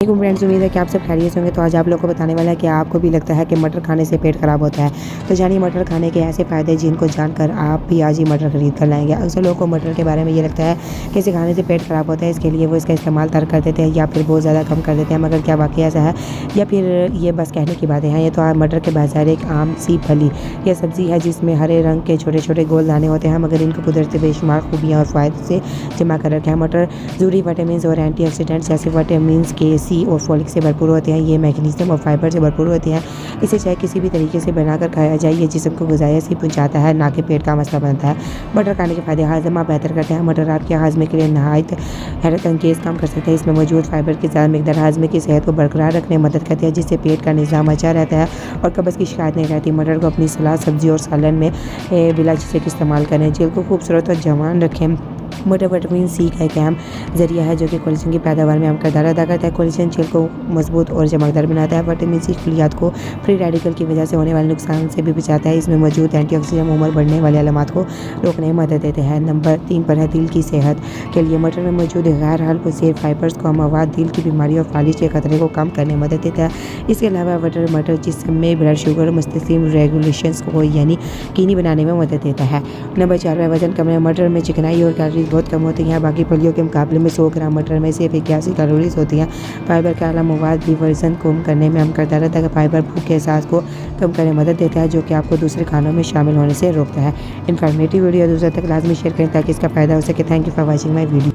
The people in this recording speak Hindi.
वालेकुम फ्रेंड्स, उम्मीद है कि आप सब खैरियत होंगे। तो आज आप लोग को बताने वाला है कि आपको भी लगता है कि मटर खाने से पेट खराब होता है, तो जानिए मटर खाने के ऐसे फ़ायदे जिनको जानकर आप भी आज ही मटर खरीद कर लाएंगे। अक्सर लोगों को मटर के बारे में ये लगता है कि इसे खाने से पेट खराब होता है, इसके लिए वो इसका इस्तेमाल तर्क कर देते हैं या फिर बहुत ज़्यादा कम कर देते हैं। मगर क्या वाकई ऐसा है या फिर ये बस कहने की बातें हैं? ये तो मटर के बाजार एक आम सी फली यह सब्ज़ी है जिसमें हरे रंग के छोटे छोटे गोल दाने होते हैं, मगर इनको कुदरती बेशुमार खूबियाँ और फ़ायदे से जमा कर रखा है। मटर ज़रूरी विटामिन और एंटीऑक्सीडेंट्स जैसे विटामिन के, सी और फोलिक से भरपूर होते हैं। ये मैग्नीशियम और फाइबर से भरपूर होते हैं। इसे चाहे किसी भी तरीके से बनाकर खाया जाए, ये जिस्म को ग़िज़ाई से पहुंचाता है, ना कि पेट का मसला बनता है। मटर खाने के फ़ायदे: हाजमा बेहतर करते हैं। मटर आपके हाजमे के लिए नहायत हैरत अंगेज़ काम कर सकते हैं। इसमें मौजूद फाइबर की ज़्यादा मकदार हाजमे की सेहत को बरकरार रखने में मदद करती है, जिससे पेट का निज़ाम अच्छा रहता है और कब्ज़ की शिकायत नहीं रहती। मटर को अपनी सलाद, सब्ज़ी और सालन में बिला झिझक इस्तेमाल करें। जल्द को खूबसूरत और जवान रखें। मटर विटामिन सी का एक अहम ज़रिया है जो कि कोलेजन की पैदावार में अहम किरदार अदा करता है। कोलेजन जेल को मजबूत और चमकदार बनाता है। विटामिन सी खलियात को फ्री रेडिकल की वजह से होने वाले नुकसान से भी बचाता है। इसमें मौजूद एंटीऑक्सीडेंट उम्र बढ़ने वाले अलामत को रोकने में मदद देते हैं। नंबर 3 पर है दिल की सेहत के लिए मटर में मौजूद गैर हल्के फाइबर्स का मवाद दिल की बीमारी और फालिज के खतरे को कम करने में मदद देता है। इसके अलावा मटर जिस्म में ब्लड शुगर मस्तिष्क रेगुलेशन को यानी कीनी बनाने में मदद देता है। नंबर 4 पर वजन कम है। मटर में चिकनाई और कैलोरीज बहुत कम होती हैं। बाकी फलियों के मुकाबले में 100 ग्राम मटर में सिर्फ 81 कैलोरीज होती हैं। फाइबर का आला मवाद भी वजन कम करने में अहम किरदार अदा करता है। फाइबर भूख के एहसास को कम करने में मदद देता है, जो कि आपको दूसरे खानों में शामिल होने से रोकता है। इन्फॉर्मेटिव वीडियो दूसरों तक लाजमी शेयर करें ताकि इसका फ़ायदा हो सके। Thank you for watching my video.